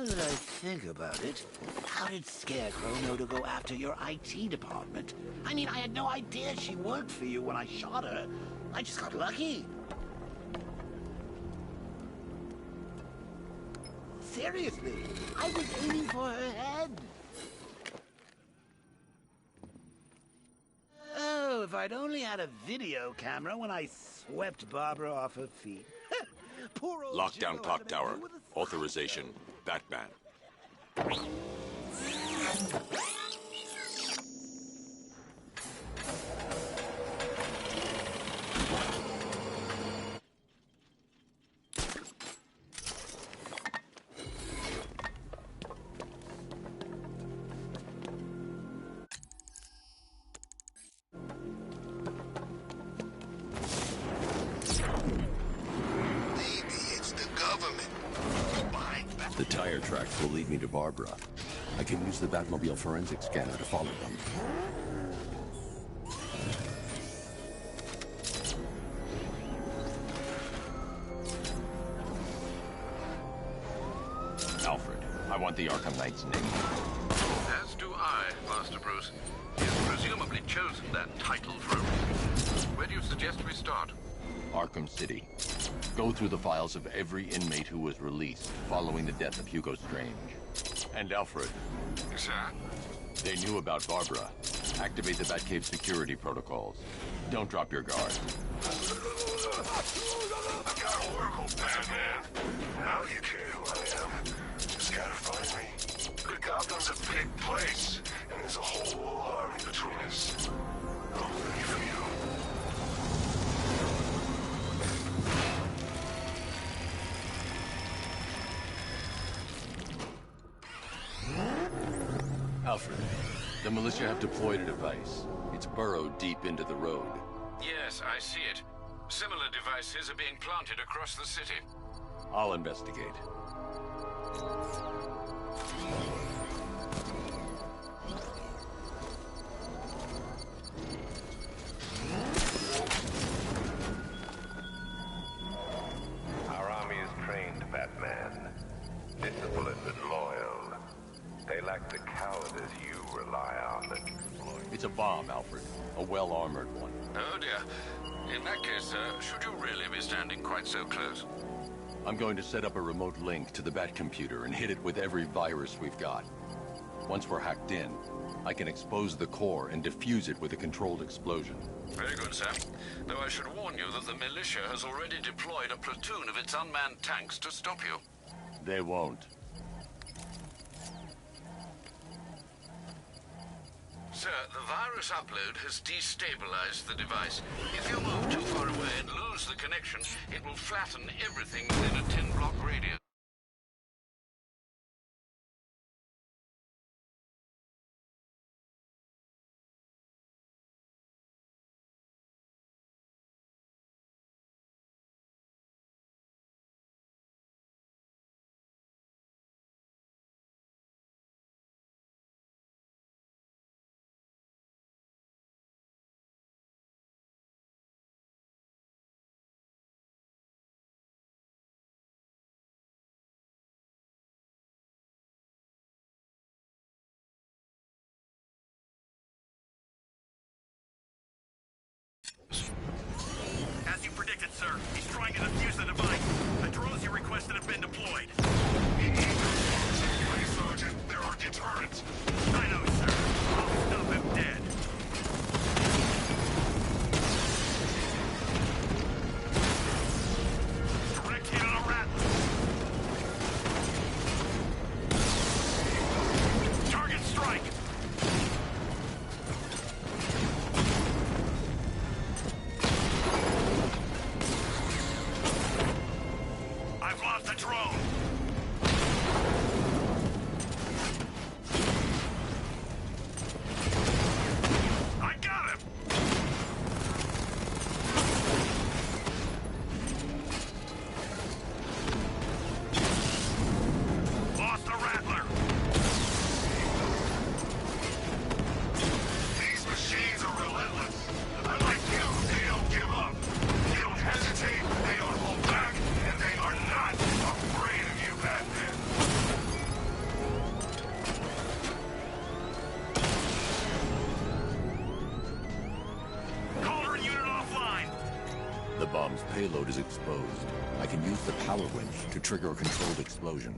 Now that I think about it, how did Scarecrow know to go after your IT department? I mean, I had no idea she worked for you when I shot her. I just got lucky. Seriously, I was aiming for her head. Oh, if I'd only had a video camera when I swept Barbara off her feet. Poor old Lockdown Joe clock had to tower. deal with a Authorization. Batman. The tire tracks will lead me to Barbara. I can use the Batmobile forensic scanner to follow them. Alfred, I want the Arkham Knight's name. As do I, Master Bruce. He has presumably chosen that title for a reason. Where do you suggest we start? Arkham City. Go through the files of every inmate who was released following the death of Hugo Strange. And Alfred. Sir? They knew about Barbara. Activate the Batcave security protocols. Don't drop your guard. I gotta work on Batman. Now you care who I am. Just gotta find me. But Gotham's a big place, and there's a whole army between us. I'm ready for you. Alfred, the militia have deployed a device. It's burrowed deep into the road. Yes, I see it. Similar devices are being planted across the city. I'll investigate. Our army is trained, Batman. Disciplined and loyal. They lack the cowardice you rely on. It's a bomb, Alfred. A well-armored one. Oh dear. In that case, should you really be standing quite so close? I'm going to set up a remote link to the Bat computer and hit it with every virus we've got. Once we're hacked in, I can expose the core and defuse it with a controlled explosion. Very good, sir. Though I should warn you that the militia has already deployed a platoon of its unmanned tanks to stop you. They won't. Sir, the virus upload has destabilized the device. If you move too far away and lose the connection, it will flatten everything within a 10-block radius. bomb's payload is exposed. I can use the power winch to trigger a controlled explosion.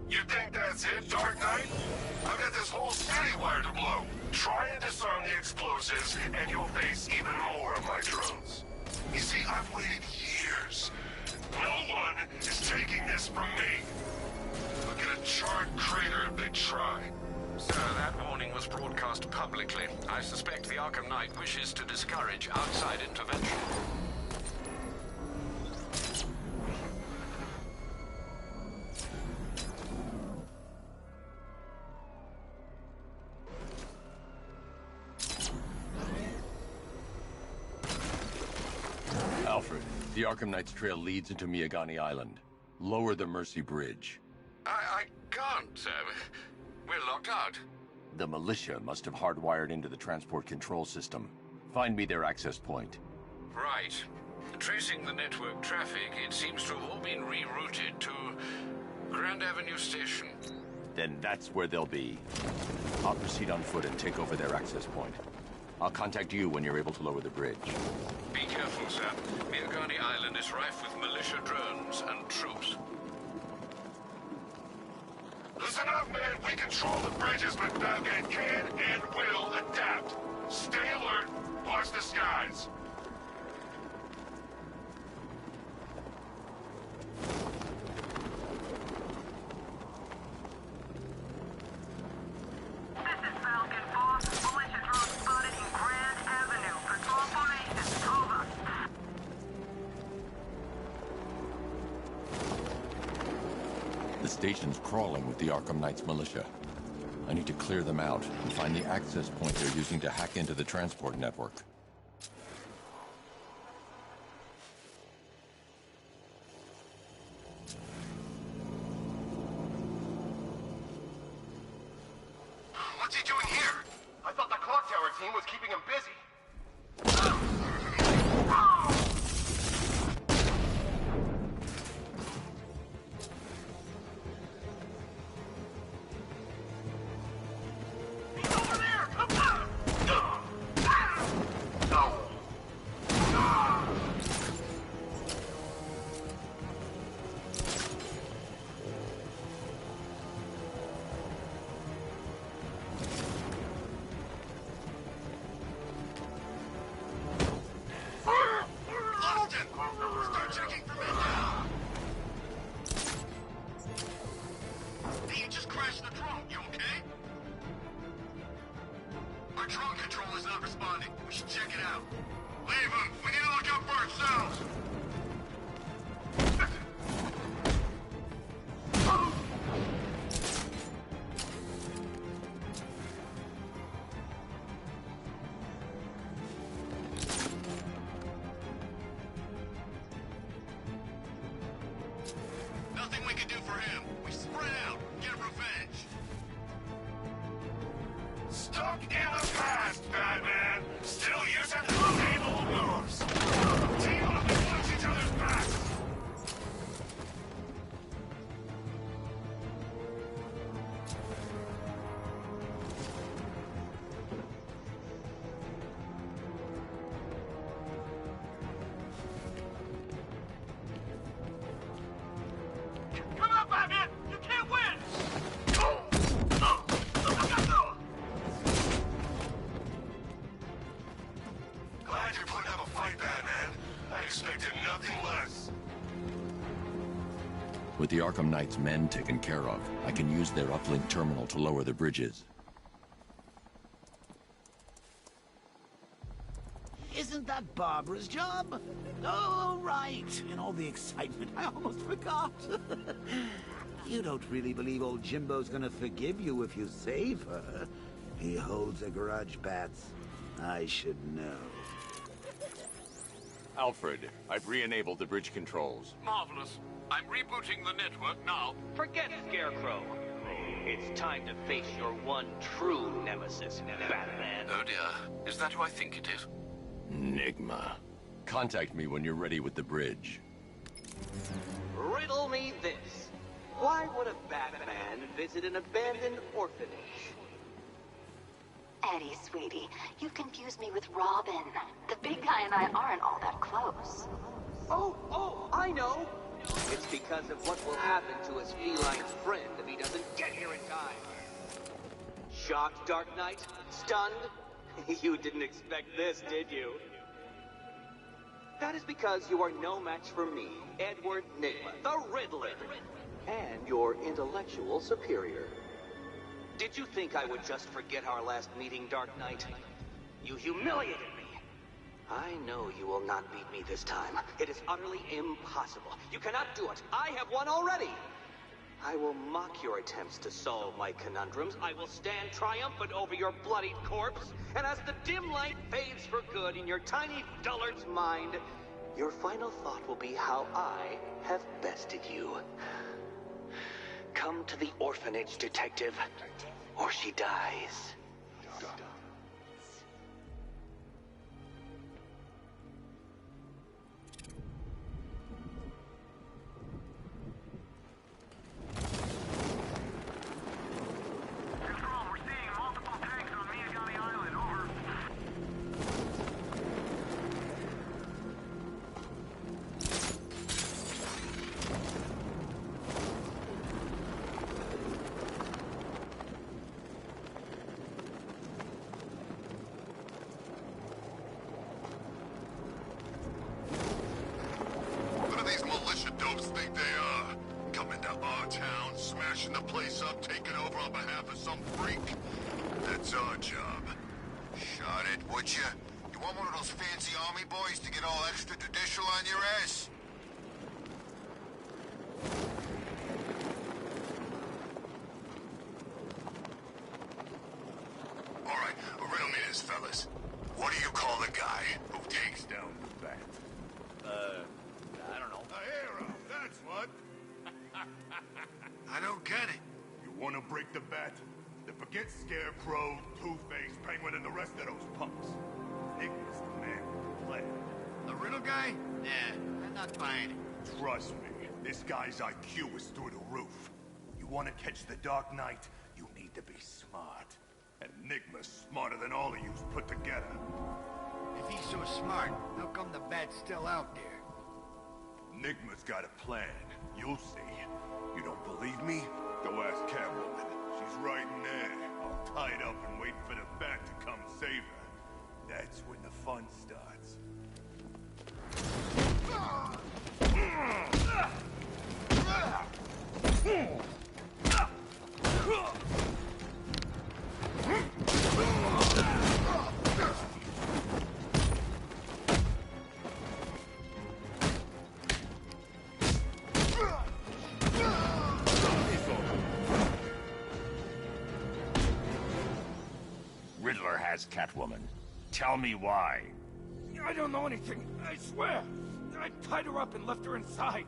You think that's it, Dark Knight? I've got this whole city wired to blow. Try and disarm the explosives, and you'll face even more of my drones. You see, I've waited years. No one is taking this from me. Look at a charred crater if they try. Sir, that warning was broadcast publicly. I suspect the Arkham Knight wishes to discourage outside intervention. Alfred, the Arkham Knight's trail leads into Miagani Island. Lower the Mercy Bridge. I can't, sir. We're locked out. The militia must have hardwired into the transport control system. Find me their access point. Right. Tracing the network traffic, it seems to have all been rerouted to Grand Avenue Station. Then that's where they'll be. I'll proceed on foot and take over their access point. I'll contact you when you're able to lower the bridge. Be careful, sir. Miagani Island is rife with militia drones and troops. Listen up, man. We control the bridges, but Batman can and will adapt. Stay alert. Watch the skies. The station's crawling with the Arkham Knight's militia. I need to clear them out and find the access point they're using to hack into the transport network. What's he doing here? I thought the clock tower team was keeping him busy. Stuck in the past, Batman! Still using able moves! Team up and watch each other's backs! Come on, Batman! You can't win! Glad you're putting up a fight, Batman. I expected nothing less. With the Arkham Knight's men taken care of, I can use their uplink terminal to lower the bridges. Isn't that Barbara's job? Oh, right. In all the excitement, I almost forgot. You don't really believe old Jimbo's gonna forgive you if you save her. He holds a grudge, Bats. I should know. Alfred, I've re-enabled the bridge controls. Marvelous. I'm rebooting the network now. Forget Scarecrow. It's time to face your one true nemesis, Batman. Oh dear. Is that who I think it is? Enigma. Contact me when you're ready with the bridge. Riddle me this. Why would a Batman visit an abandoned orphanage? Eddie, sweetie, you've confused me with Robin. The big guy and I aren't all that close. Oh, I know! It's because of what will happen to his feline friend if he doesn't get here in time. Shocked, Dark Knight? Stunned? You didn't expect this, did you? That is because you are no match for me, Edward Nigma, the Riddler, and your intellectual superior. Did you think I would just forget our last meeting, Dark Knight? You humiliated me. I know you will not beat me this time. It is utterly impossible. You cannot do it. I have won already. I will mock your attempts to solve my conundrums. I will stand triumphant over your bloodied corpse. And as the dim light fades for good in your tiny dullard's mind, your final thought will be how I have bested you. Come to the orphanage, detective, or she dies. The place up, taking over on behalf of some freak. That's our job. Shot it, would you? You want one of those fancy army boys to get all extrajudicial on your ass? All right, riddle me this, fellas. What do you call the guy who takes down the bat? I don't know. A hero, that's what. I don't get it. You want to break the bat? Then forget Scarecrow, Two-Face, Penguin, and the rest of those punks. Nick's the man to play. The riddle guy? Nah, I'm not buying it. Trust me, this guy's IQ is through the roof. You want to catch the Dark Knight, you need to be smart. And Enigma's smarter than all of yous put together. If he's so smart, how come the bat's still out there? Enigma's got a plan. You'll see. You don't believe me? Go ask Catwoman. She's right in there, all tied up and waiting for the bat to come save her. That's when the fun starts. Riddler has Catwoman. Tell me why. I don't know anything, I swear. I tied her up and left her inside.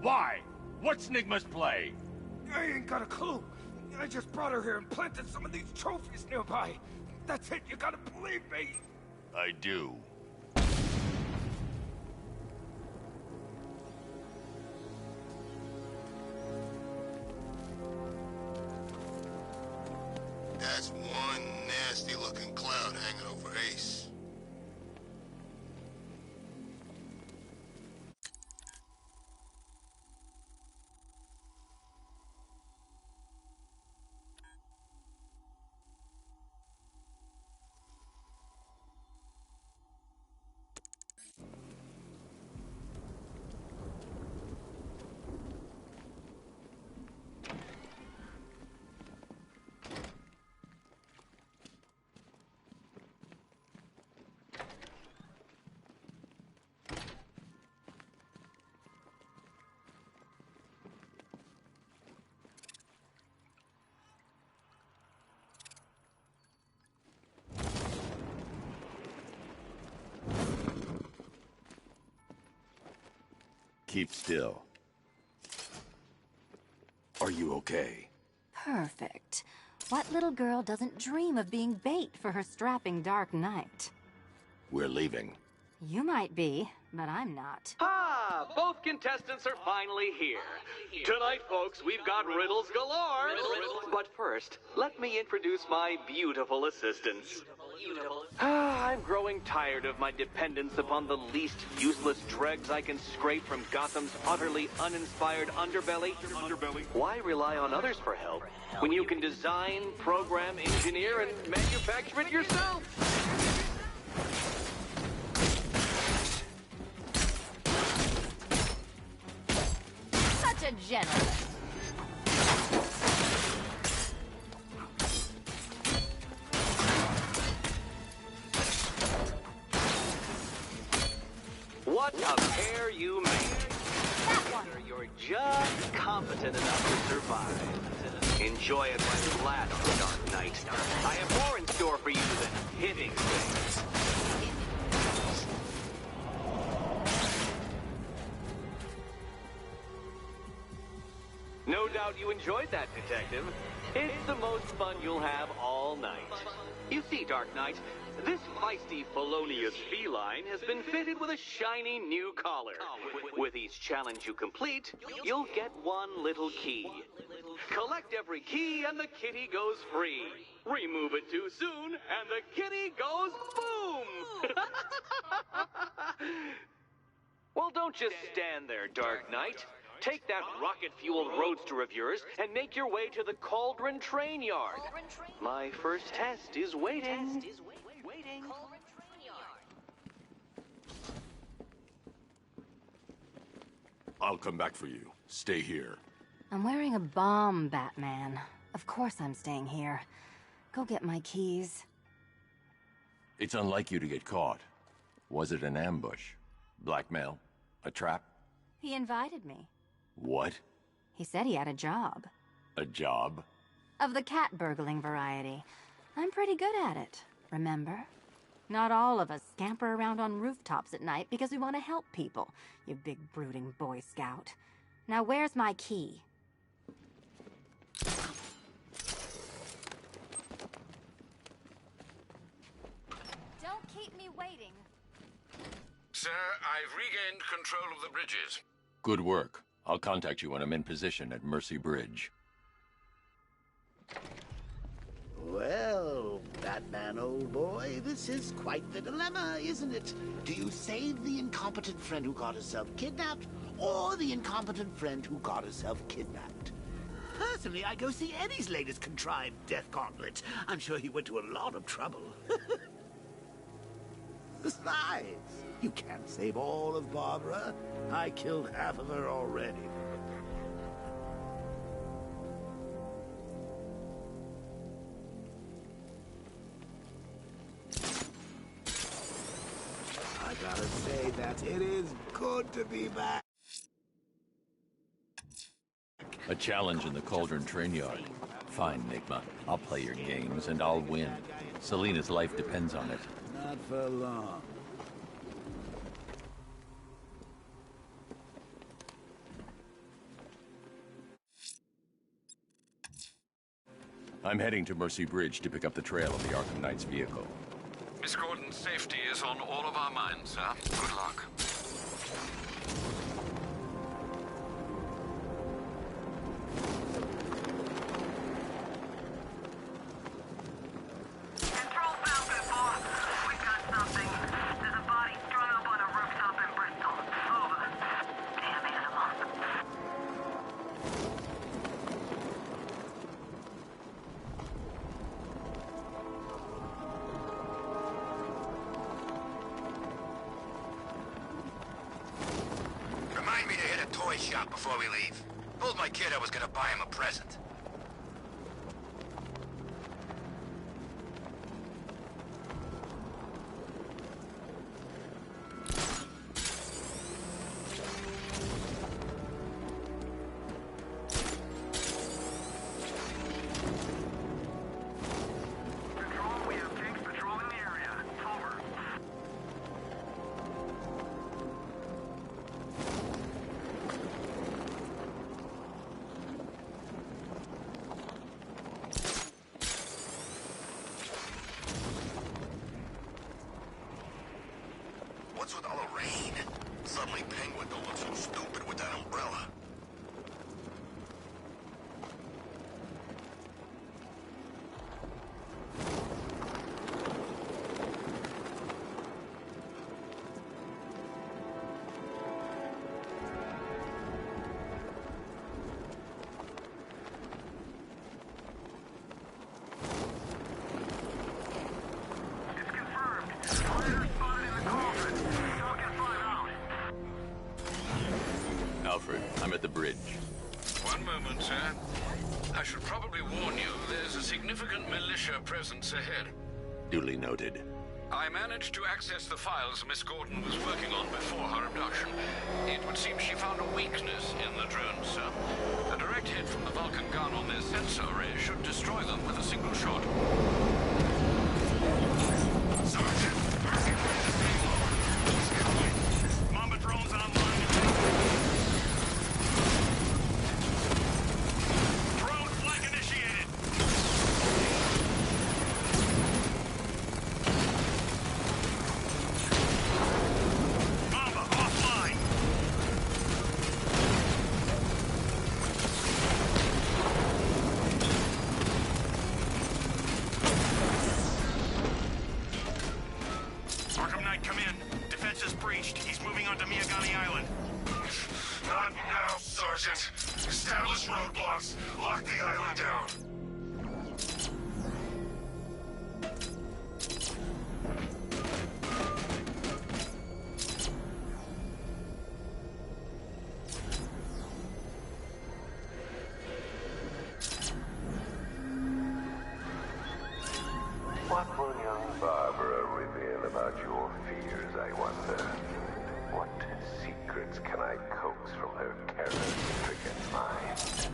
Why? What's Nigma's play? I ain't got a clue. I just brought her here and planted some of these trophies nearby. That's it, you gotta believe me. I do. That's one nasty-looking cloud hanging over Ace. Keep still. Are you okay? Perfect. What little girl doesn't dream of being bait for her strapping Dark Knight? We're leaving. You might be, but I'm not. Ah, both contestants are finally here. Tonight, folks, we've got riddles galore. But first, let me introduce my beautiful assistants. I'm growing tired of my dependence upon the least useless dregs I can scrape from Gotham's utterly uninspired underbelly. Why rely on others for help when you can design, program, engineer, and manufacture it yourself? Such a gentleman. What a pair you made. That one. You're just competent enough to survive. Enjoy it while you last, Dark Knight. I have more in store for you than hitting things. No doubt you enjoyed that, Detective. It's the most fun you'll have all night. You see, Dark Knight, this feisty, felonious feline has been fitted with a shiny new collar. With each challenge you complete, you'll get one little key. Collect every key and the kitty goes free. Remove it too soon and the kitty goes boom! Well, don't just stand there, Dark Knight. Take that rocket-fueled roadster of yours and make your way to the Cauldron Train Yard. My first test is waiting. I'll come back for you. Stay here. I'm wearing a bomb, Batman. Of course I'm staying here. Go get my keys. It's unlike you to get caught. Was it an ambush? Blackmail? A trap? He invited me. What? He said he had a job. A job? Of the cat burgling variety. I'm pretty good at it, remember? Not all of us scamper around on rooftops at night because we want to help people, you big brooding Boy Scout. Now where's my key? Don't keep me waiting. Sir, I've regained control of the bridges. Good work. I'll contact you when I'm in position at Mercy Bridge. Well, Batman, old boy, this is quite the dilemma, isn't it? Do you save the incompetent friend who got herself kidnapped, or the incompetent friend who got herself kidnapped? Personally, I'd go see Eddie's latest contrived death gauntlet. I'm sure he went to a lot of trouble. Besides, you can't save all of Barbara. I killed half of her already. I gotta say that it is good to be back. A challenge in the Cauldron Train Yard. Fine, Nigma. I'll play your games and I'll win. Selina's life depends on it. Not for long. I'm heading to Mercy Bridge to pick up the trail of the Arkham Knight's vehicle. Miss Gordon's safety is on all of our minds, sir. Good luck. Control Falcon 4. We've got something. There's a body strung up on a rooftop in Bristol. Over. Damn animal. Remind me to hit a toy shop before we leave. Told my kid I was gonna buy him a present. Control, we have tanks patrolling the area. Over. What's with all the rain? Suddenly Penguin don't look so Alfred, I'm at the bridge. One moment, sir. I should probably warn you, there's a significant militia presence ahead. Duly noted. I managed to access the files Miss Gordon was working on before her abduction. It would seem she found a weakness in the drones, sir. A direct hit from the Vulcan gun on their sensor array should destroy them with a single shot. Sergeant, Mamba drones online. Drone flag initiated. Mamba offline. Arkham Knight, come in. Defense is breached. He's moving onto Miyagani Island. not now, Sergeant. Establish roadblocks. Lock the island down. What will young Barbara reveal about your fears, I wonder? What secrets can I coax from her terror-stricken mind?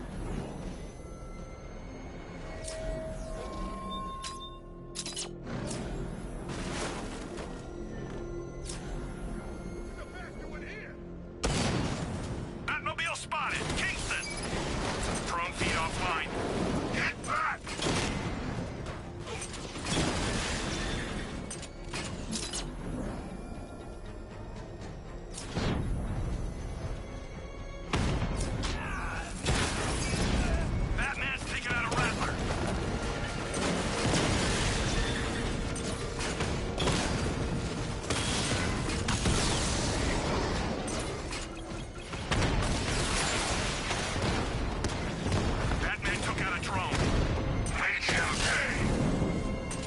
Batmobile spotted. Kingston. Drone feed offline. Get back! Batman's taking out a Rattler. Batman took out a drone. Make him pay!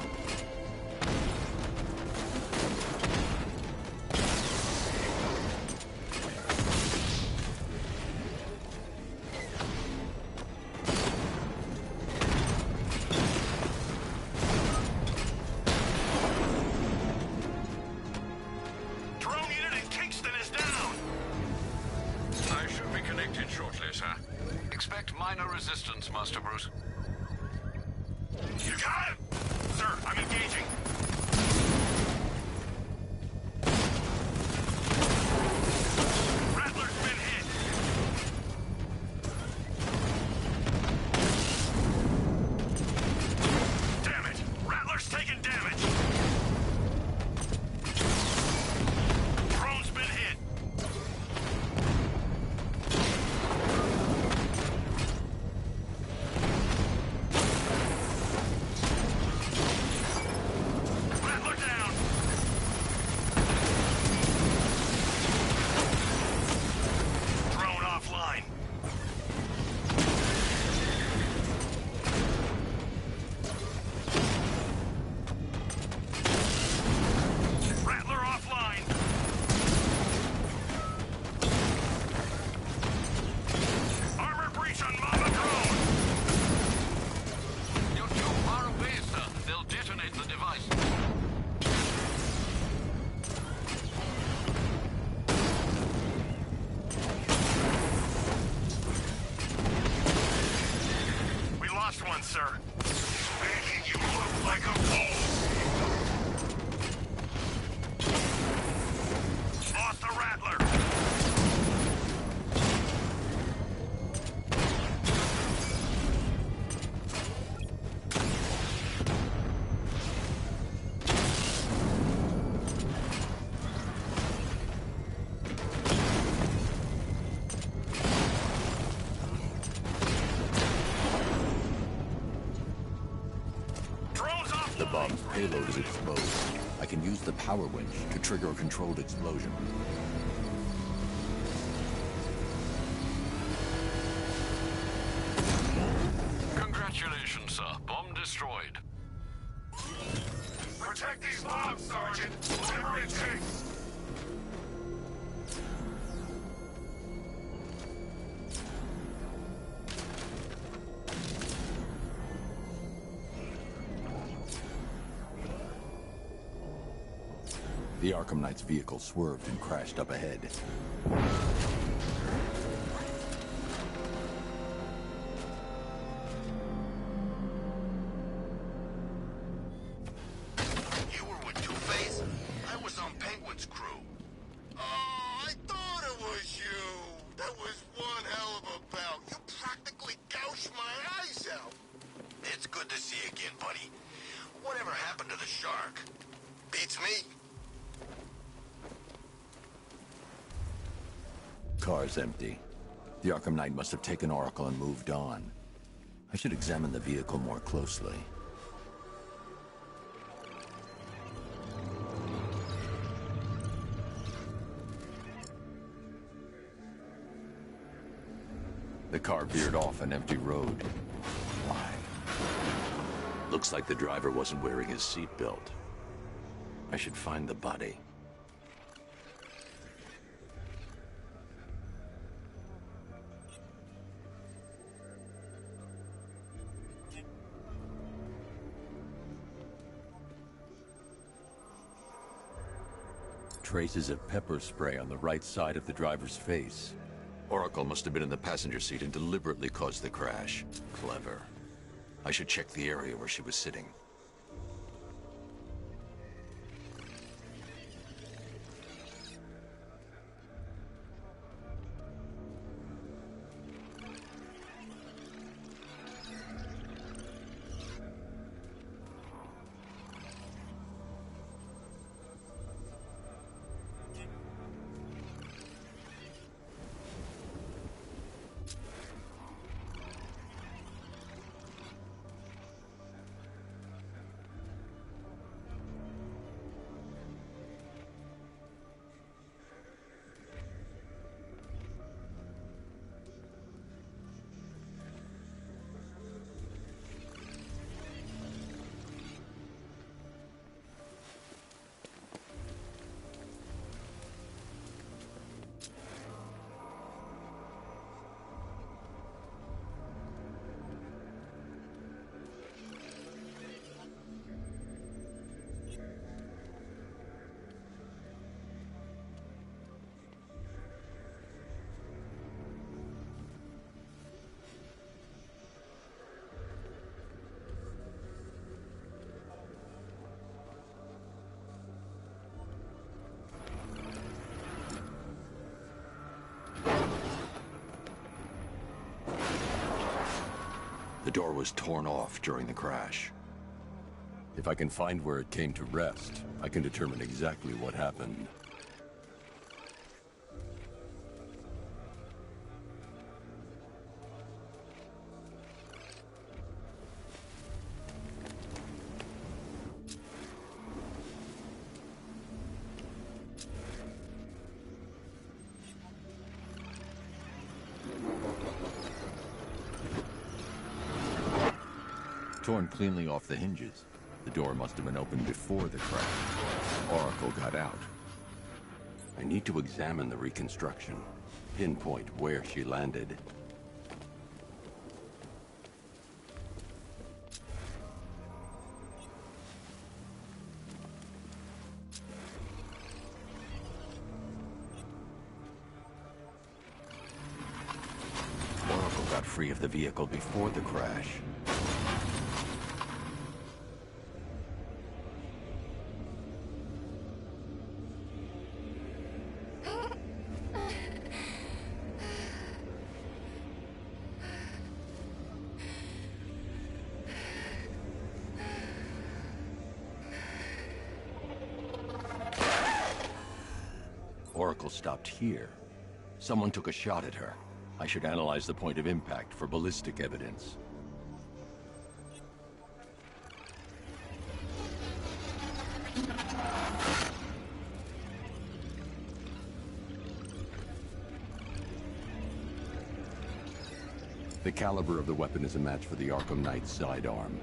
Drone unit in Kingston is down. I should be connected shortly, sir. Expect minor resistance, Master Bruce. You got him? Sir, I'm engaging. Rattler's been hit. Damn it! Rattler's taking damage. Drone's been hit. Rattler down. Drone offline. Rattler offline. Armor breach on Mama drone. You're too far away, sir. They'll detonate the device. We lost one, sir. Making you look like a fool! Lost the Rattler. Drone's offline. The bomb's payload is exposed. I can use the power winch to trigger a controlled explosion. Congratulations, sir. Bomb destroyed. Protect these bombs, Sergeant! Whatever it takes! The Arkham Knight's vehicle swerved and crashed up ahead. You were with Two-Face? I was on Penguin's crew. Oh, I thought it was you. That was one hell of a bout. You practically gouged my eyes out. It's good to see you again, buddy. Whatever happened to the shark? Beats me. Car's empty. The Arkham Knight must have taken Oracle and moved on. I should examine the vehicle more closely. The car veered off an empty road. Why? Looks like the driver wasn't wearing his seatbelt. I should find the body. Traces of pepper spray on the right side of the driver's face. Oracle must have been in the passenger seat and deliberately caused the crash. Clever. I should check the area where she was sitting. The door was torn off during the crash. If I can find where it came to rest, I can determine exactly what happened. Torn cleanly off the hinges. The door must have been opened before the crash. Oracle got out. I need to examine the reconstruction, pinpoint where she landed. Oracle got free of the vehicle before the crash. Oracle stopped here. Someone took a shot at her. I should analyze the point of impact for ballistic evidence. The caliber of the weapon is a match for the Arkham Knight's sidearm.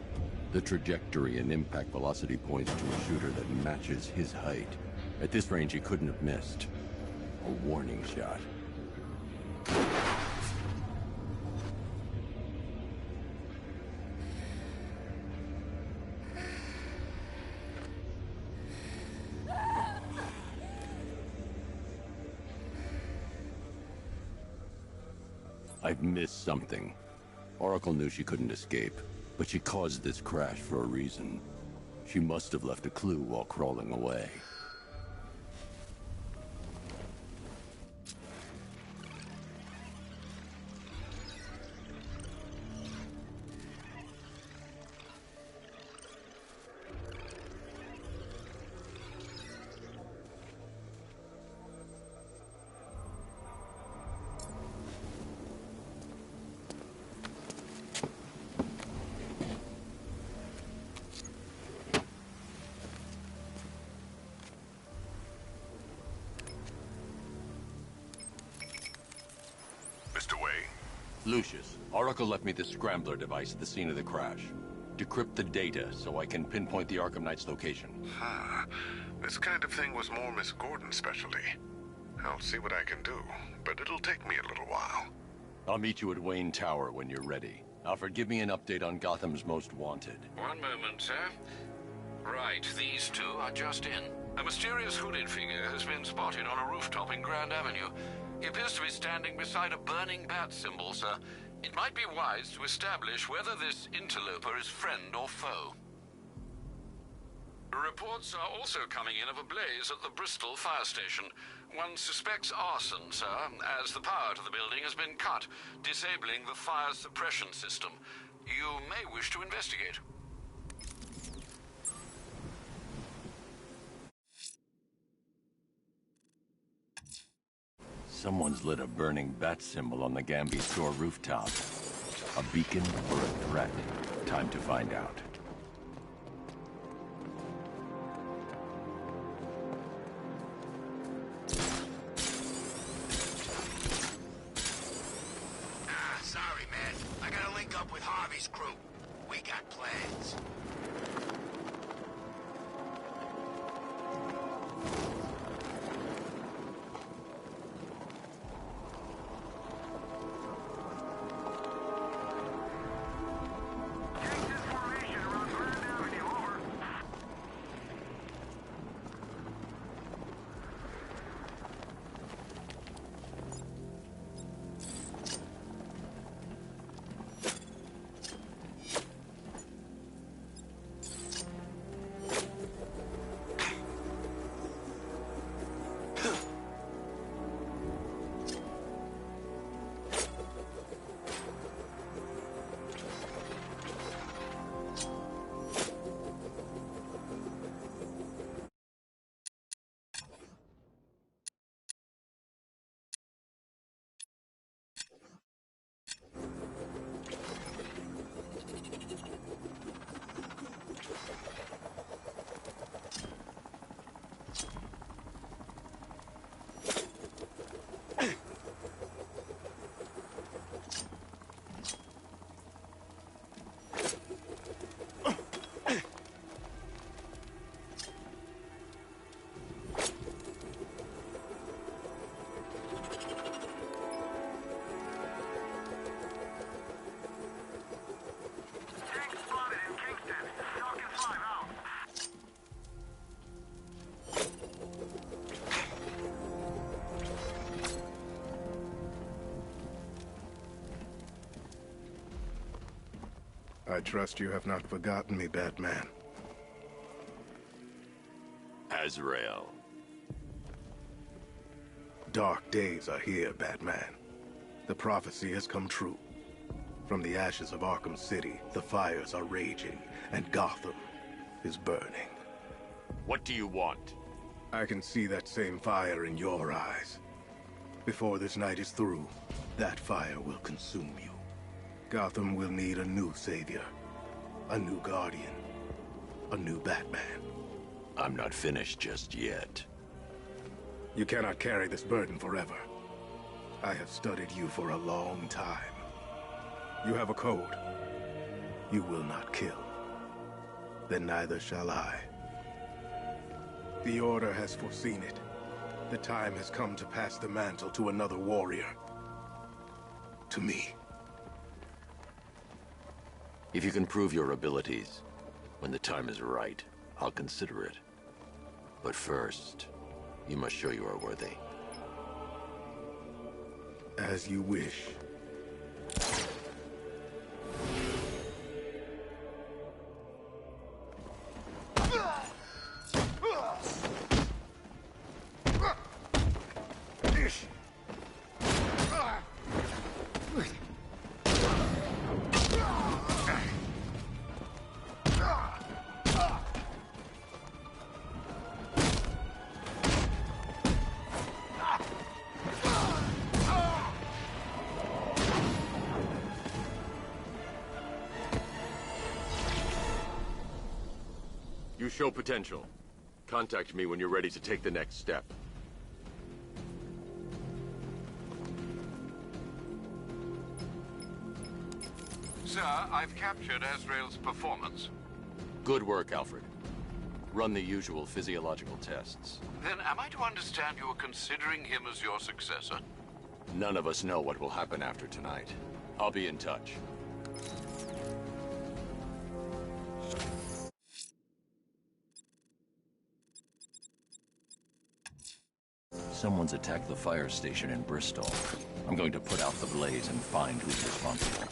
The trajectory and impact velocity points to a shooter that matches his height. At this range, he couldn't have missed. A warning shot. I've missed something. Oracle knew she couldn't escape, but she caused this crash for a reason. She must have left a clue while crawling away. Lucius, Oracle left me the scrambler device at the scene of the crash. Decrypt the data so I can pinpoint the Arkham Knight's location. This kind of thing was more Miss Gordon's specialty. I'll see what I can do, but it'll take me a little while. I'll meet you at Wayne Tower when you're ready. Alfred, give me an update on Gotham's Most Wanted. One moment, sir. Right, these two are just in. A mysterious hooded figure has been spotted on a rooftop in Grand Avenue. He appears to be standing beside a burning bat symbol, sir. It might be wise to establish whether this interloper is friend or foe. Reports are also coming in of a blaze at the Bristol fire station. One suspects arson, sir, as the power to the building has been cut, disabling the fire suppression system. You may wish to investigate. Someone's lit a burning bat symbol on the Gamby store rooftop. A beacon or a threat? Time to find out. Sorry, man. I gotta link up with Harvey's crew. We got plans. I trust you have not forgotten me, Batman. Azrael. Dark days are here, Batman. The prophecy has come true. From the ashes of Arkham City, the fires are raging, and Gotham is burning. What do you want? I can see that same fire in your eyes. Before this night is through, that fire will consume you. Gotham will need a new savior, a new guardian, a new Batman. I'm not finished just yet. You cannot carry this burden forever. I have studied you for a long time. You have a code. You will not kill. Then neither shall I. The Order has foreseen it. The time has come to pass the mantle to another warrior. To me. If you can prove your abilities, when the time is right, I'll consider it. But first, you must show you are worthy. As you wish. You show potential. Contact me when you're ready to take the next step. Sir, I've captured Azrael's performance. Good work, Alfred. Run the usual physiological tests. Then am I to understand you are considering him as your successor? None of us know what will happen after tonight. I'll be in touch. Someone's attacked the fire station in Bristol. I'm going to put out the blaze and find who's responsible.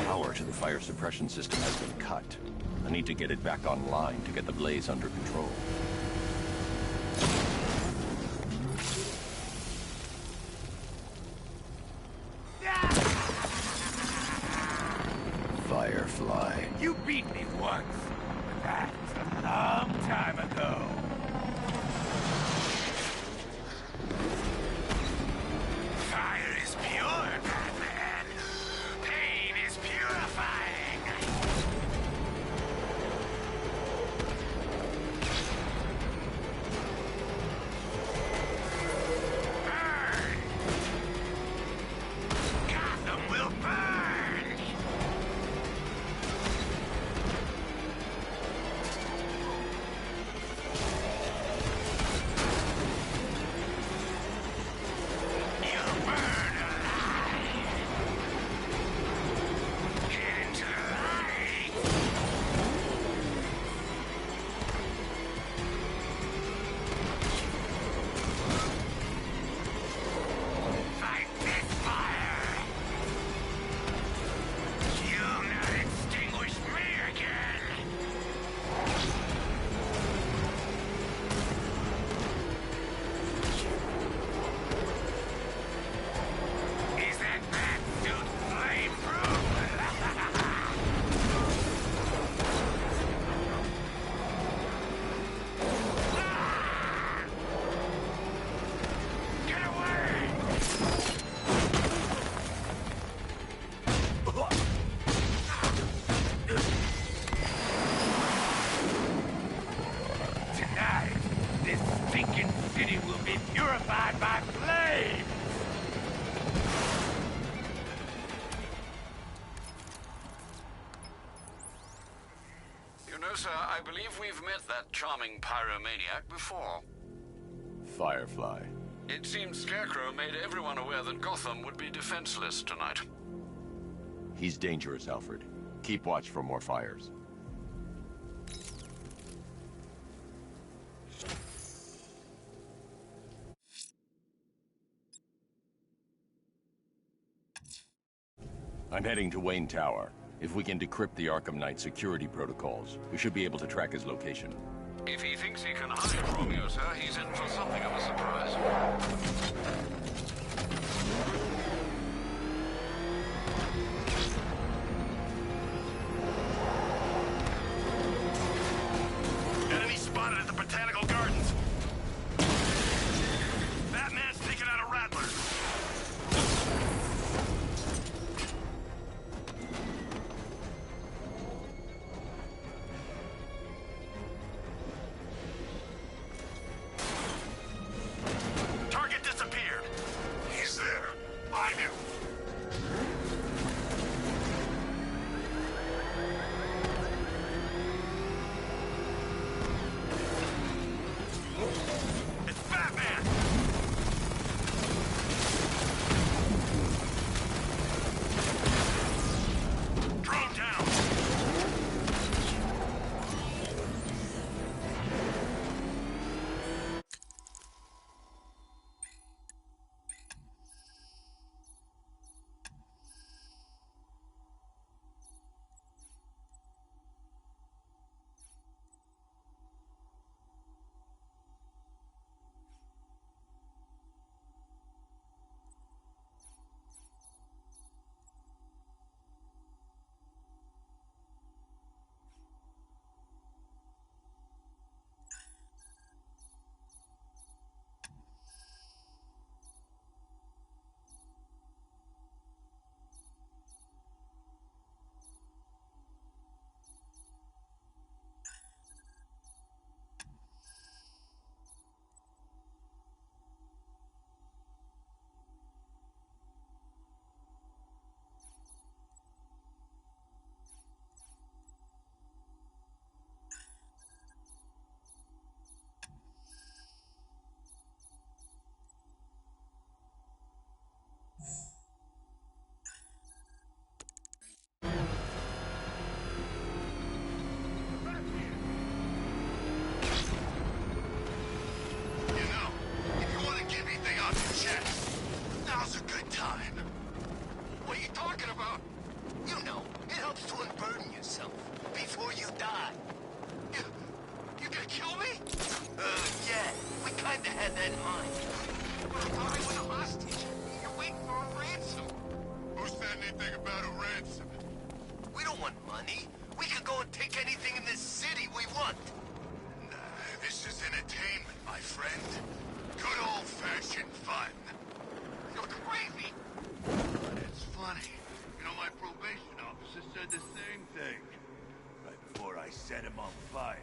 Power to the fire suppression system has been cut. I need to get it back online to get the blaze under control. Firefly. You beat me once. That's a long time ago. Fire is pure, Batman. Pain is purifying. Burn! Gotham will burn! You'll burn alive! Get into the light! Fight this fire! You'll not extinguish me again! Is that bat suit flame-proof? Get away! Tonight, this stinking city will be purified by flame! You know, sir, I believe we've met that charming pyromaniac before. Firefly. It seems Scarecrow made everyone aware that Gotham would be defenseless tonight. He's dangerous, Alfred. Keep watch for more fires. I'm heading to Wayne Tower. If we can decrypt the Arkham Knight security protocols, we should be able to track his location. If he thinks he can hide from you, sir, he's in for something of a surprise. Enemy spotted at the Botanical Gardens. Batman's taking out a Rattler. Target disappeared. He's there. I knew. It's Batman! Drone down! Set him on fire.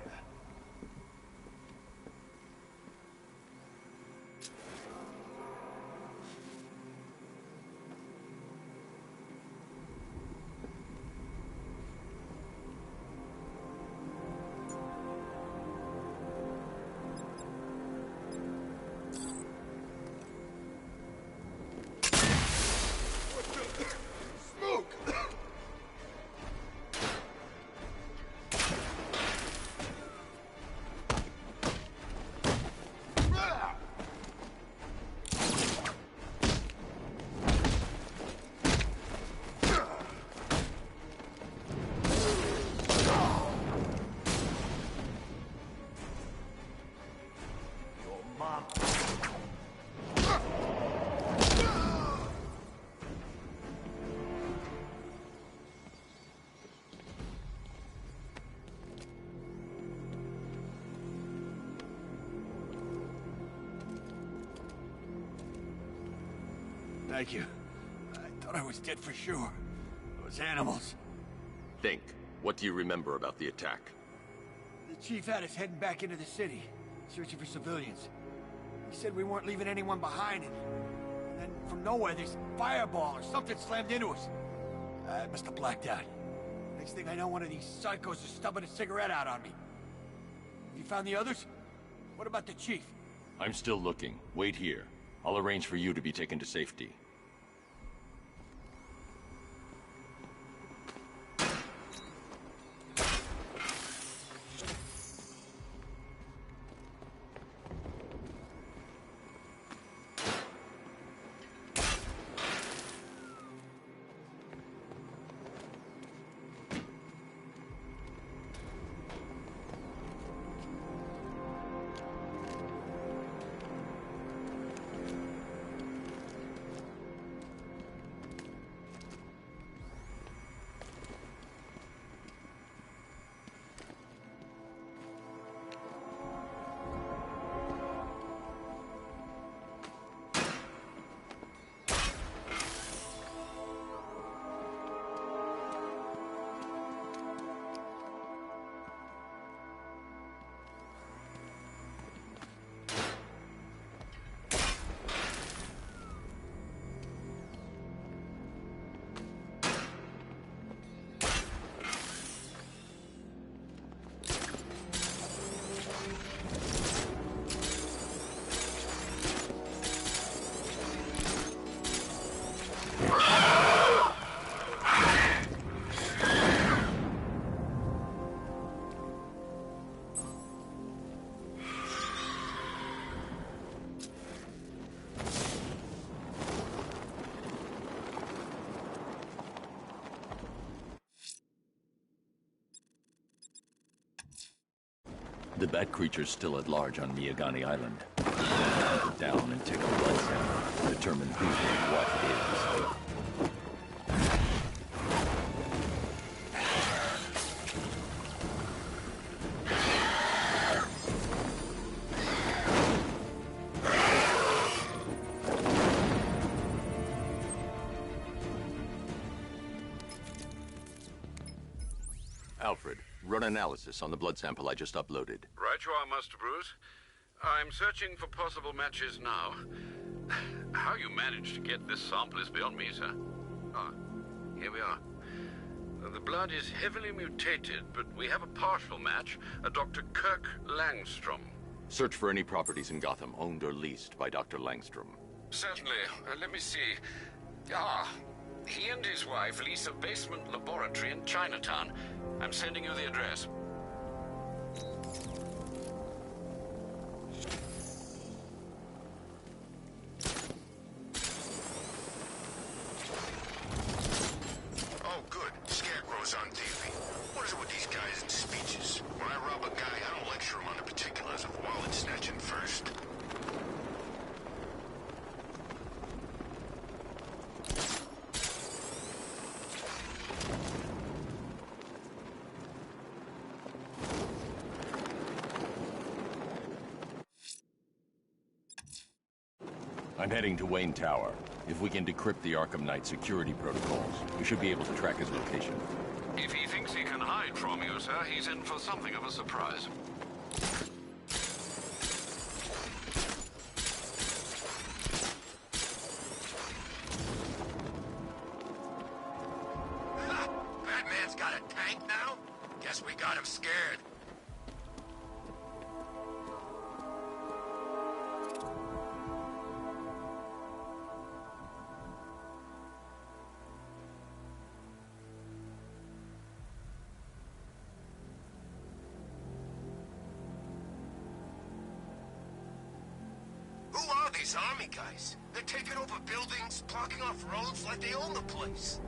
Thank you. I thought I was dead for sure. Those animals. Think. What do you remember about the attack? The chief had us heading back into the city, searching for civilians. He said we weren't leaving anyone behind, and then from nowhere, this fireball or something slammed into us. I must have blacked out. Next thing I know, one of these psychos is stubbing a cigarette out on me. Have you found the others? What about the chief? I'm still looking. Wait here. I'll arrange for you to be taken to safety. The bat creature's still at large on Miyagani Island. Hunt it down and take a blood sample to determine who and what it is. Alfred, run analysis on the blood sample I just uploaded. Right you are, Master Bruce. I'm searching for possible matches now. How you managed to get this sample is beyond me, sir. Ah, here we are. The blood is heavily mutated, but we have a partial match, a Dr. Kirk Langstrom. Search for any properties in Gotham owned or leased by Dr. Langstrom. Certainly. Let me see. Ah, he and his wife lease a basement laboratory in Chinatown. I'm sending you the address. Oh, good. Scarecrow's on TV. What is it with these guys and speeches? When I rob a guy, I don't lecture him on the particulars of wallet snatching first. I'm heading to Wayne Tower. If we can decrypt the Arkham Knight security protocols, we should be able to track his location. If he thinks he can hide from you, sir, he's in for something of a surprise. Ha! Batman's got a tank now? Guess we got him scared. Who are these army guys? They're taking over buildings, blocking off roads like they own the place.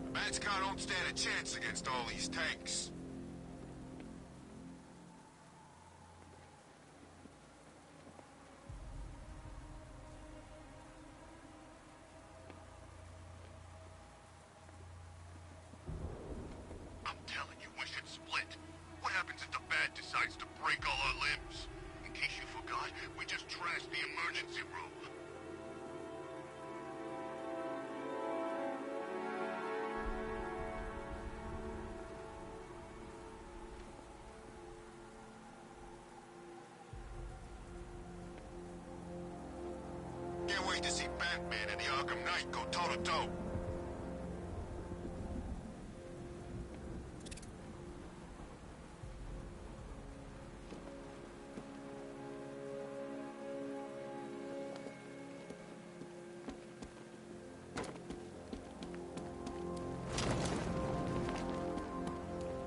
The Bad Scout don't stand a chance against all these tanks. I'm telling you, we should split. What happens if the Bat decides to break all our limbs? In case you forgot, we just trashed the emergency room. Can't wait to see Batman and the Arkham Knight go toe-to-toe.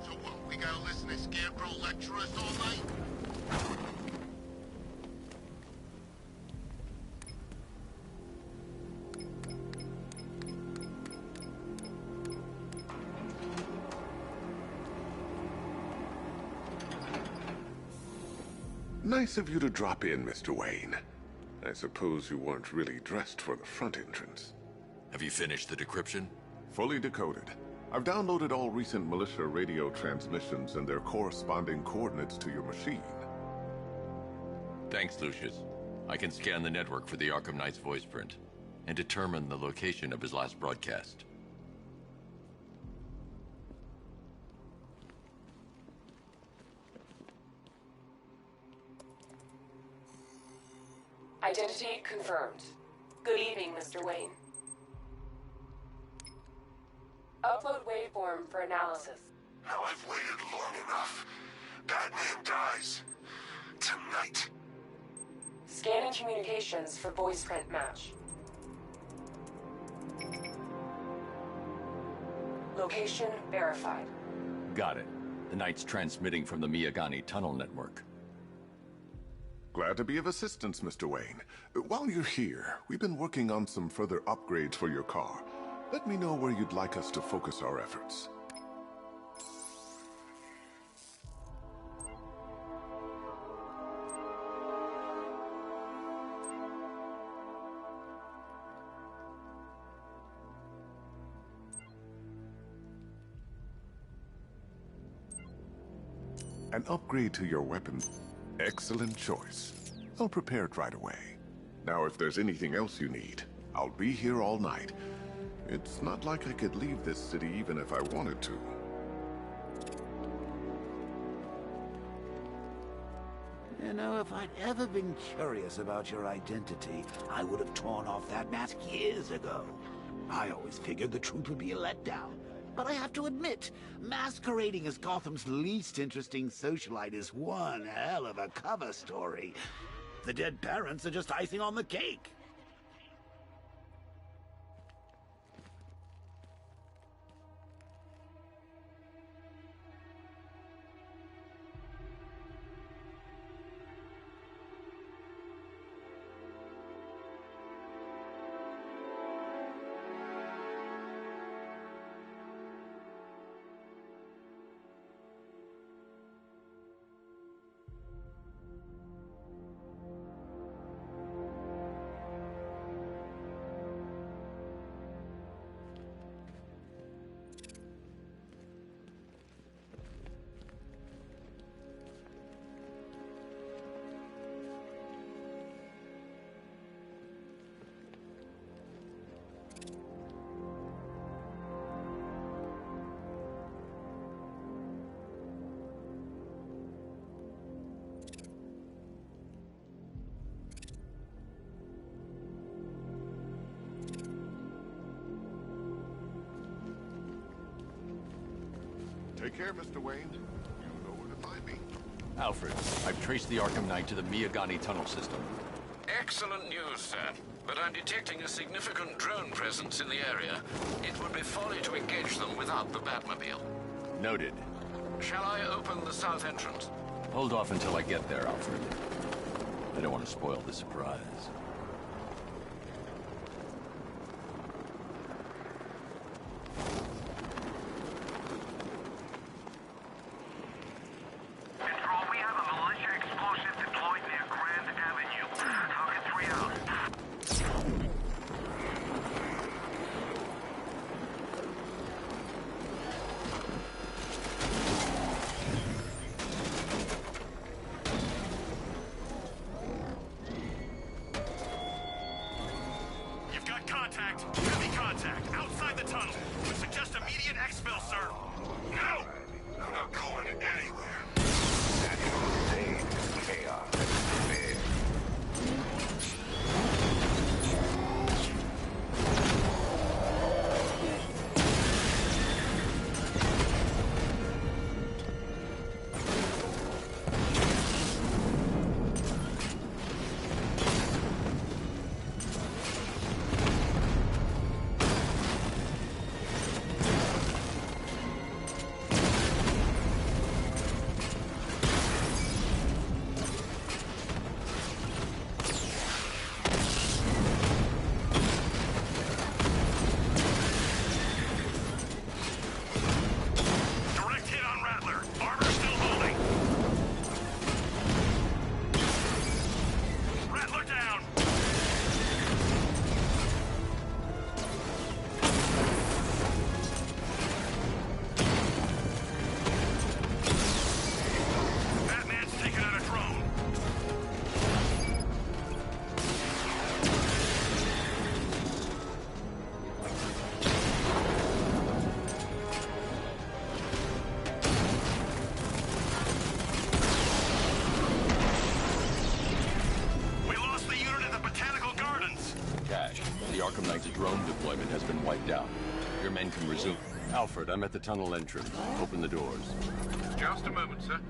So what, we gotta listen to Scarecrow lecture us all night? Nice of you to drop in, Mr. Wayne. I suppose you weren't really dressed for the front entrance. Have you finished the decryption? Fully decoded. I've downloaded all recent militia radio transmissions and their corresponding coordinates to your machine. Thanks, Lucius. I can scan the network for the Arkham Knight's voice print and determine the location of his last broadcast. Identity confirmed. Good evening, Mr. Wayne. Upload waveform for analysis. Now I've waited long enough. Batman dies. Tonight. Scanning communications for voice print match. Location verified. Got it. The Knight's transmitting from the Miyagani tunnel network. Glad to be of assistance, Mr. Wayne. While you're here, we've been working on some further upgrades for your car. Let me know where you'd like us to focus our efforts. An upgrade to your weapon. Excellent choice. I'll prepare it right away. Now, if there's anything else you need, I'll be here all night. It's not like I could leave this city even if I wanted to. You know, if I'd ever been curious about your identity, I would have torn off that mask years ago. I always figured the truth would be a letdown. But I have to admit, masquerading as Gotham's least interesting socialite is one hell of a cover story. The dead parents are just icing on the cake. Take care, Mr. Wayne. You know where to find me. Alfred, I've traced the Arkham Knight to the Miyagani tunnel system. Excellent news, sir. But I'm detecting a significant drone presence in the area. It would be folly to engage them without the Batmobile. Noted. Shall I open the south entrance? Hold off until I get there, Alfred. I don't want to spoil the surprise. Heavy contact, outside the tunnel. Would suggest immediate exfil, sir. No! I'm not going anywhere. Chaos. Drone deployment has been wiped out. Your men can resume. Alfred, I'm at the tunnel entrance. Open the doors. Just a moment, sir.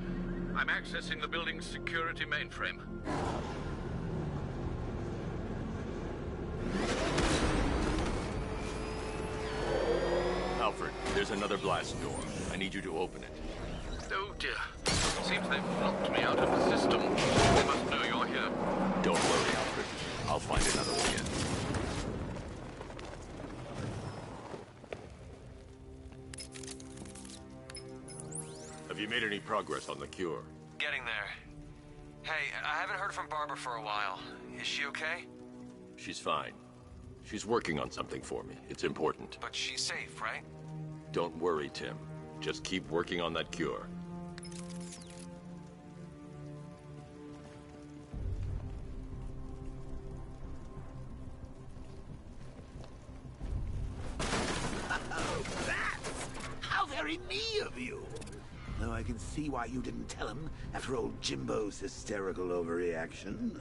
I'm accessing the building's security mainframe. Alfred, there's another blast door. I need you to open it. Oh dear. Seems they've locked me out of the system. They must know you're here. here. Don't worry, Alfred. I'll find another way in. Have you made any progress on the cure? Getting there. Hey, I haven't heard from Barbara for a while. Is she okay? She's fine. She's working on something for me. It's important. But she's safe, right? Don't worry, Tim. Just keep working on that cure. Oh, bats! How very me of you! Though I can see why you didn't tell him after old Jimbo's hysterical overreaction.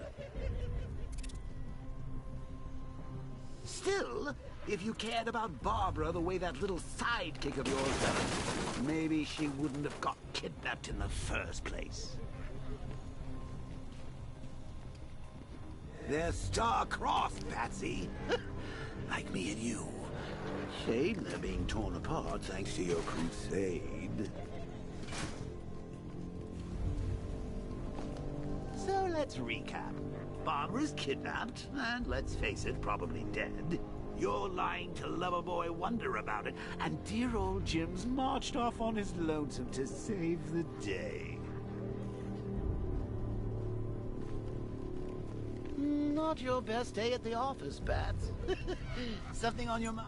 Still, if you cared about Barbara the way that little sidekick of yours does, maybe she wouldn't have got kidnapped in the first place. They're star-crossed, Patsy. Like me and you. Shame they're being torn apart thanks to your crusade. So let's recap. Barbara's kidnapped, and let's face it, probably dead. You're lying to Loverboy Wonder about it, and dear old Jim's marched off on his lonesome to save the day. Not your best day at the office, Bats. Something on your mind?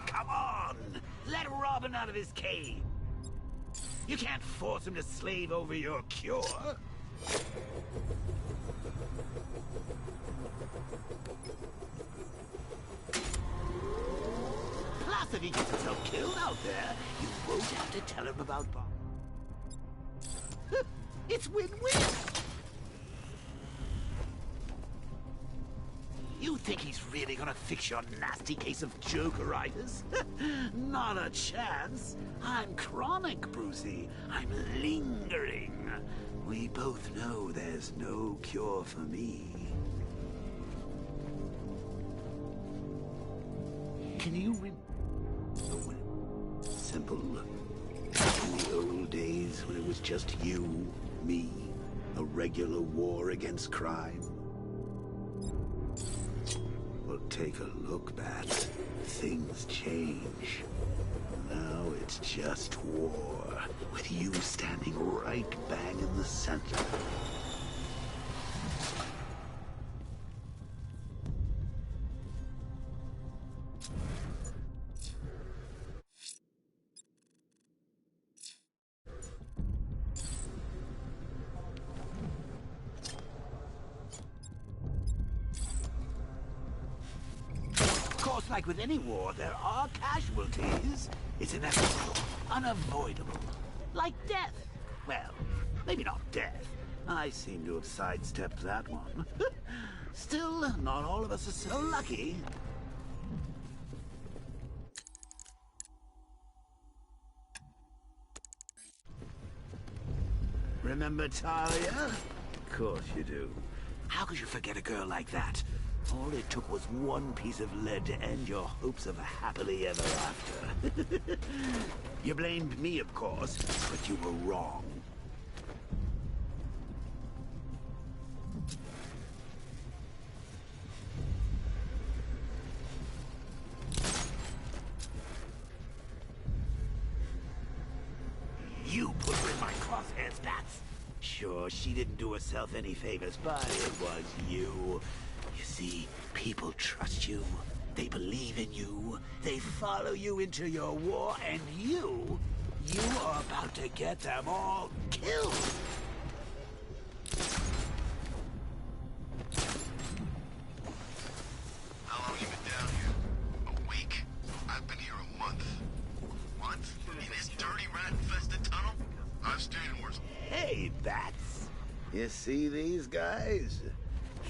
Come on! Let Robin out of his cave! You can't force him to slave over your cure! Plus, if he gets himself killed out there, you won't have to tell him about Bob. It's win-win! You think he's really gonna fix your nasty case of Jokeritis? Not a chance. I'm chronic, Brucey. I'm lingering. We both know there's no cure for me. Can you simple. In the old days when it was just you, me, a regular war against crime. Well, take a look, Bats. Things change. Now it's just war, with you standing right bang in the center. Like with any war, there are casualties. It's inevitable, unavoidable. Like death. Well, maybe not death. I seem to have sidestepped that one. Still, not all of us are so lucky. Remember Talia? Of course you do. How could you forget a girl like that? All it took was one piece of lead to end your hopes of a happily ever after. You blamed me, of course, but you were wrong. You put her in my crosshairs, Bats. Sure, she didn't do herself any favors, but it was you. You see, people trust you. They believe in you. They follow you into your war, and you are about to get them all killed. How long you been down here? A week? I've been here a month. What? In this dirty rat-infested tunnel? I've stayed in worse. Hey, Bats. You see these guys?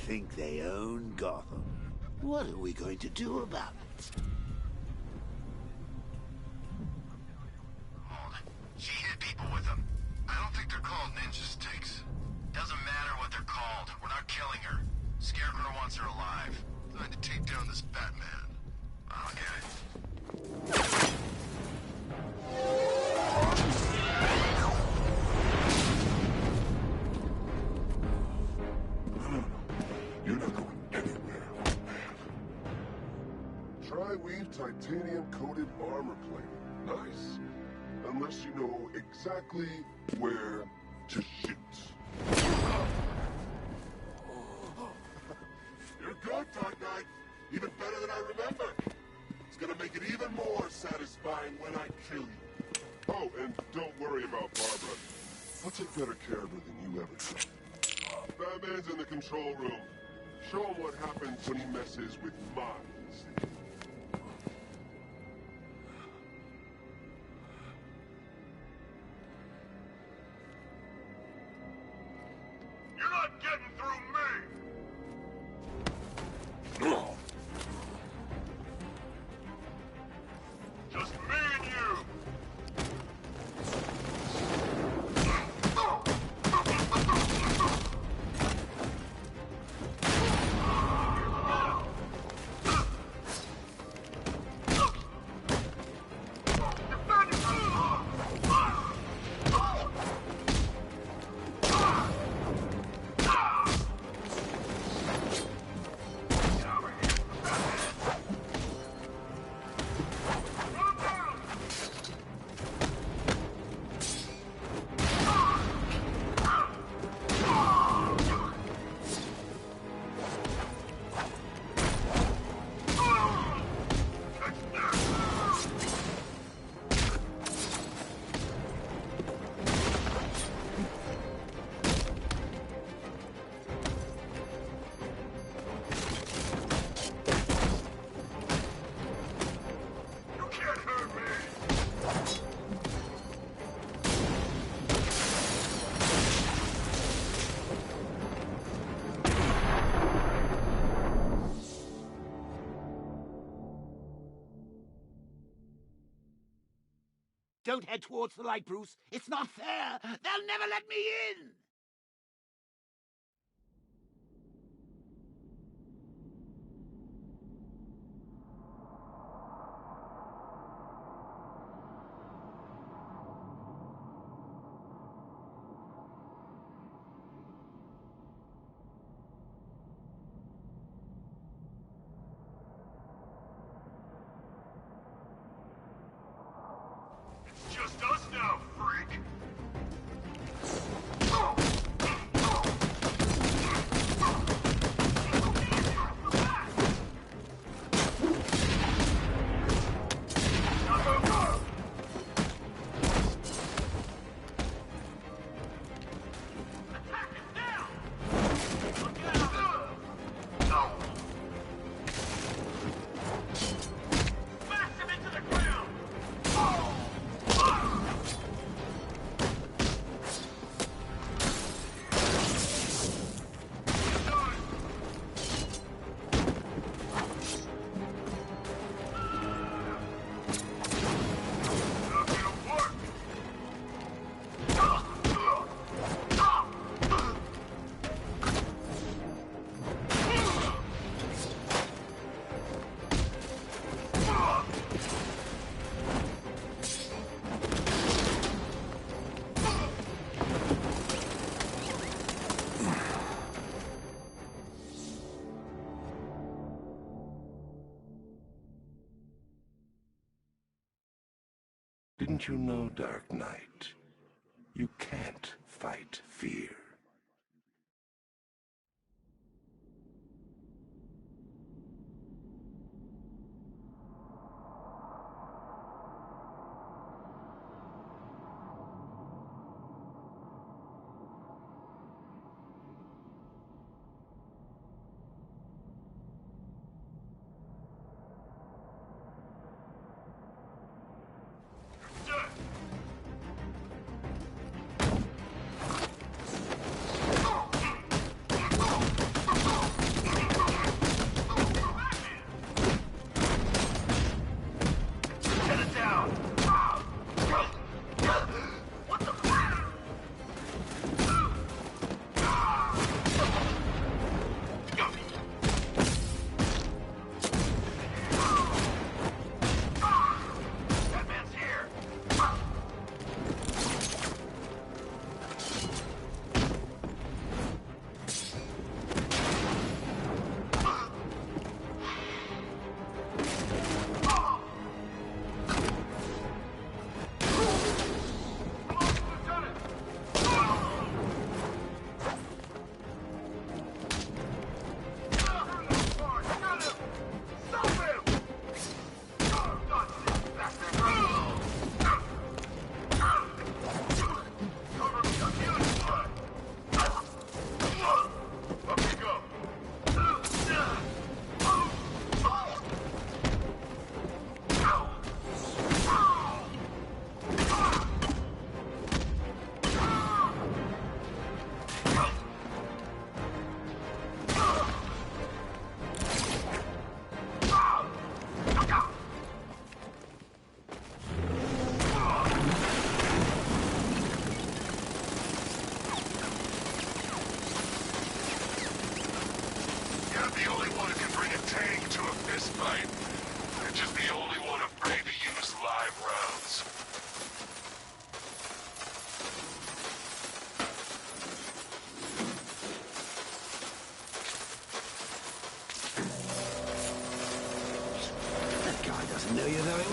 Think they own Gotham. What are we going to do about it? She hit people with them. I don't think they're called ninja sticks. Doesn't matter what they're called. We're not killing her. Scarecrow wants her alive. Trying to take down this Batman. Oh, Armor plate. Nice. Unless you know exactly where to shoot. You're good, Dark Knight. Even better than I remember. It's gonna make it even more satisfying when I kill you. Oh, and don't worry about Barbara. I'll take better care of her than you ever did. Batman's in the control room. Show him what happens when he messes with minds. You're not getting through me! Just me and you! Don't head towards the light, Bruce. It's not fair. They'll never let me in. Just us now, freak! Didn't you know, Dark Knight? You can't fight fear.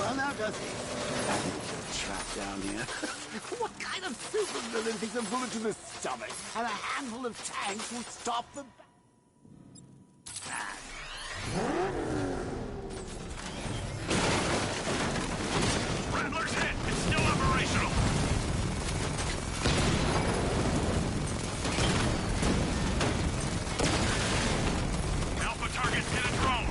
Well, now does he? Trap down here. What kind of supervillain thinks a bullet to the stomach and a handful of tanks will stop the... Rattler's hit! It's still operational! Alpha targets hit a drone!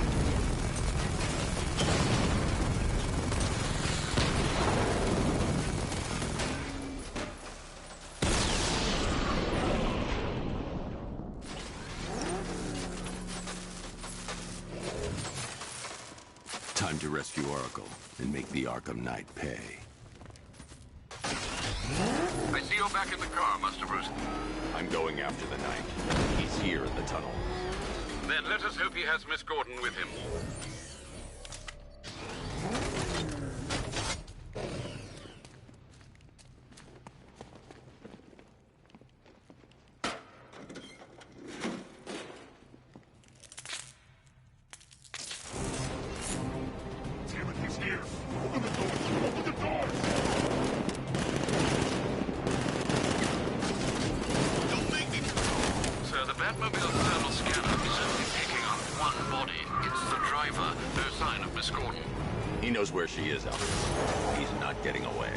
Time to rescue Oracle and make the Arkham Knight pay. I see you back in the car, Master Bruce. I'm going after the Knight. He's here in the tunnel. Then let us hope he has Miss Gordon with him. Damn it, he's here! Open the doors! Open the doors! Don't make me... Sir, the Batmobile's thermal scanner is only picking up one body. It's the driver. No sign of Miss Gordon. He knows where she is, Alfred. He's not getting away.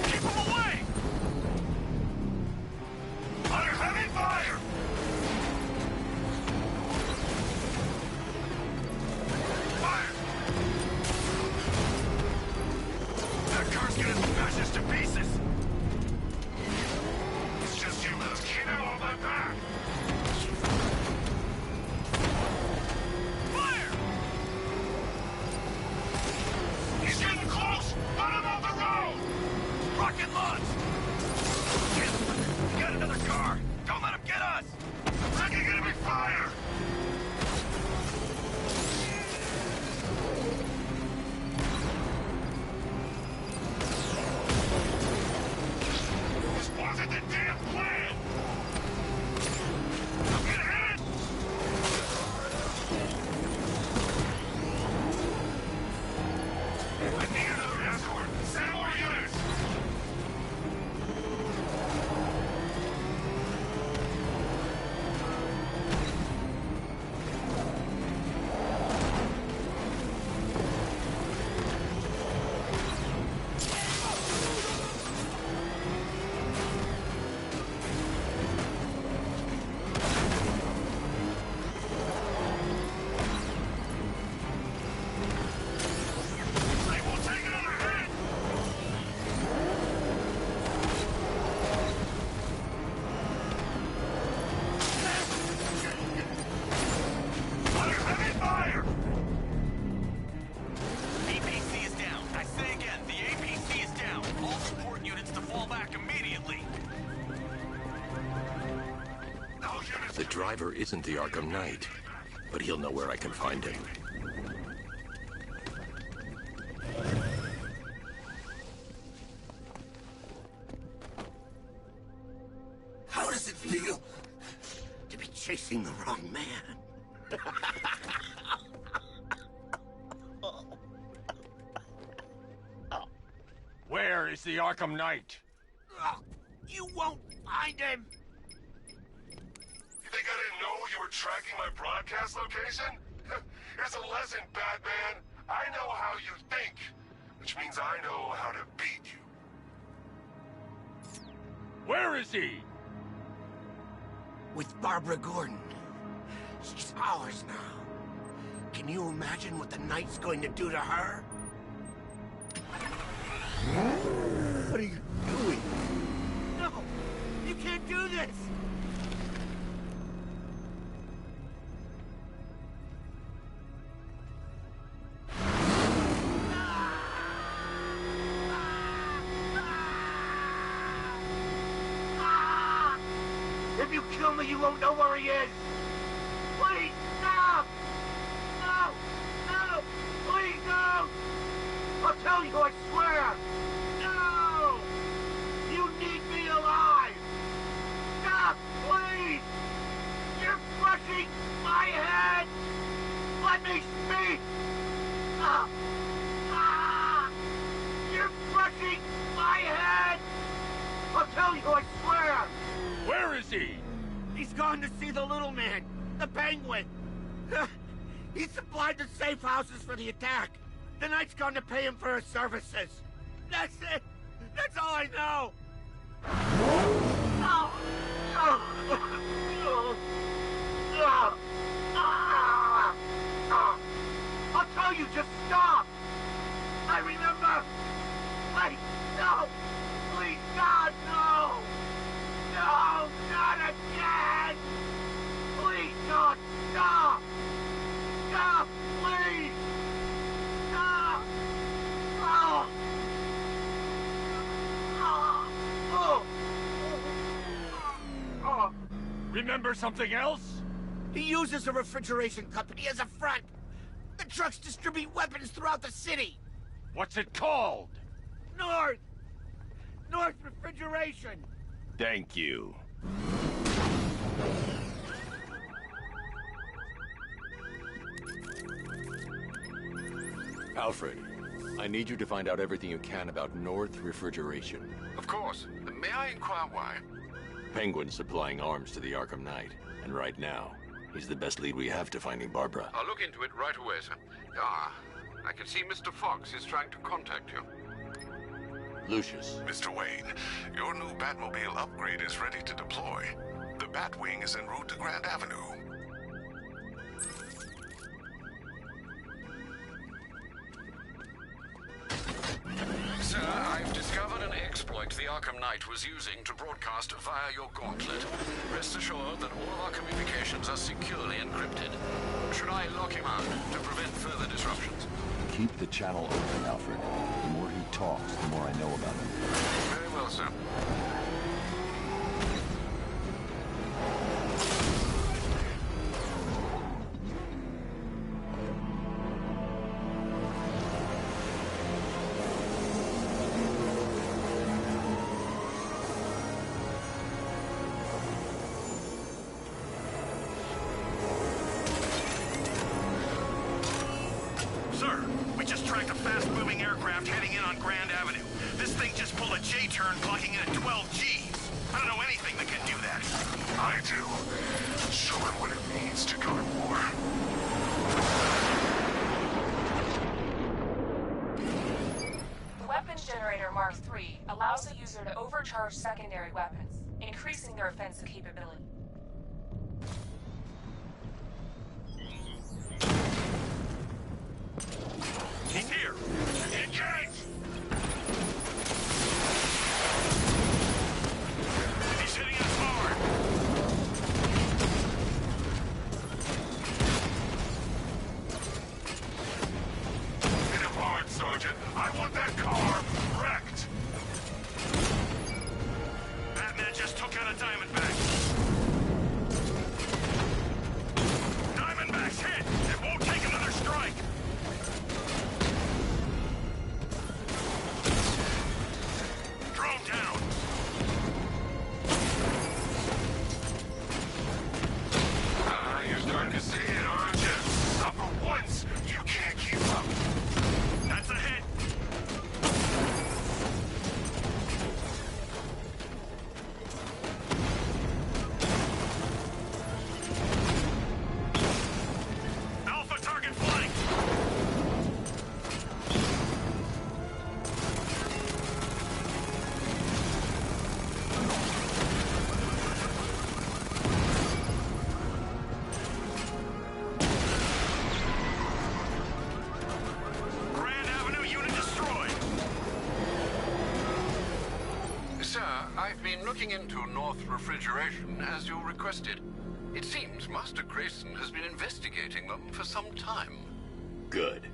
Keep him away! Under heavy fire! Fire! That car's gonna smash us to pieces! It's just you, little kid, on my back! Fire! He's getting close! Put him on the road! Rocket launch! Get another car! Don't let him get us! Taking enemy fire! This wasn't the damn plan! I'm getting hit! I need another escort! Send more units! They will take another hit! Under heavy fire! APC is down. I say again, the APC is down. All support units to fall back immediately. No units. The driver isn't the Arkham Knight, but he'll know where I can find him. How does it feel to be chasing the wrong man? Where is the Arkham Knight? You won't find him! You think I didn't know you were tracking my broadcast location? Here's a lesson, Batman. I know how you think, which means I know how to beat you. Where is he? With Barbara Gordon. She's ours now. Can you imagine what the Knight's going to do to her? What are you doing? No! You can't do this! If you kill me, you won't know where he is! Please, stop! No! No! Please, no! I'll tell you, I swear! No! You need me alive! Stop, please! Let me speak! Ah! Ah! You're crushing my head! I'll tell you, I swear! Where is he? He's gone to see the little man, the penguin. He supplied the safe houses for the attack. The Knight's gone to pay him for his services. That's it. That's all I know. I'll tell you, just stop. I remember. Wait, no. Please, God, no. No, not again. Please, God, stop. Stop, please! Stop! Oh! Oh! Oh! Remember something else? He uses a refrigeration company as a front. The trucks distribute weapons throughout the city. What's it called? North Refrigeration. Thank you. Alfred, I need you to find out everything you can about North Refrigeration. Of course. May I inquire why? Penguin's supplying arms to the Arkham Knight, and right now, he's the best lead we have to finding Barbara. I'll look into it right away, sir. Ah, I can see Mr. Fox is trying to contact you. Lucius. Mr. Wayne, your new Batmobile upgrade is ready to deploy. The Batwing is en route to Grand Avenue. Sir, I've discovered an exploit the Arkham Knight was using to broadcast via your gauntlet. Rest assured that all of our communications are securely encrypted. Should I lock him out to prevent further disruptions? Keep the channel open, Alfred. The more he talks, the more I know about him. Very well, sir. Sir, we just tracked a fast-moving aircraft heading in on Grand Avenue. This thing just pulled a J-turn, clocking in at 12 Gs. I don't know anything that can do that. I do. Show him what it means to go to war. The weapons generator Mark III allows the user to overcharge secondary weapons, increasing their offensive capability. He's here! Engage! He's hitting us hard! Hit him hard, Sergeant. I want that car wrecked. Batman just took out a Diamondback. Diamondback's hit! It won't take another strike! Drone down! You're starting to see it, aren't you? Not for once, you can't keep up. That's a hit! Alpha target flanked! Grand Avenue unit destroyed! Sir, I've been looking into North Refrigeration as you requested. It seems Master Grayson has been investigating them for some time. Good.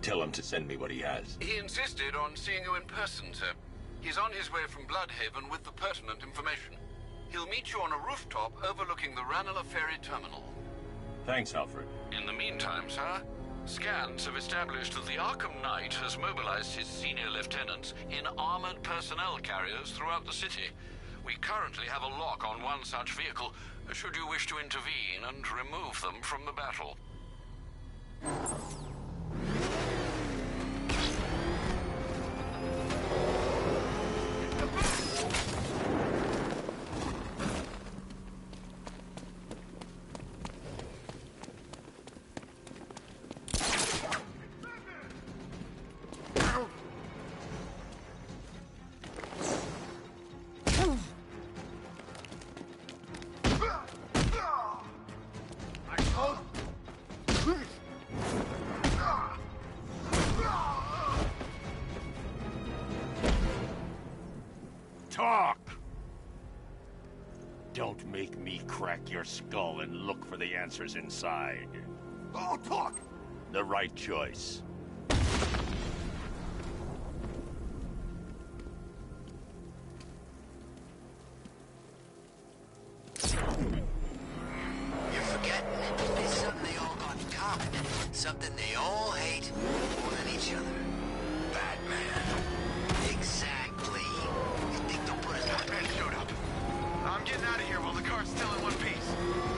Tell him to send me what he has. He insisted on seeing you in person, sir. He's on his way from Bloodhaven with the pertinent information. He'll meet you on a rooftop overlooking the Ranelagh Ferry Terminal. Thanks, Alfred. In the meantime, sir, scans have established that the Arkham Knight has mobilized his senior lieutenants in armored personnel carriers throughout the city. We currently have a lock on one such vehicle, should you wish to intervene and remove them from the battle. Talk! Don't make me crack your skull and look for the answers inside. Oh, talk! The right choice. You're forgetting. There's something they all got in common. Something they all hate more than each other. Batman. Exactly. You think they'll put us... Batman showed up. I'm getting out of here while the car's still in one piece.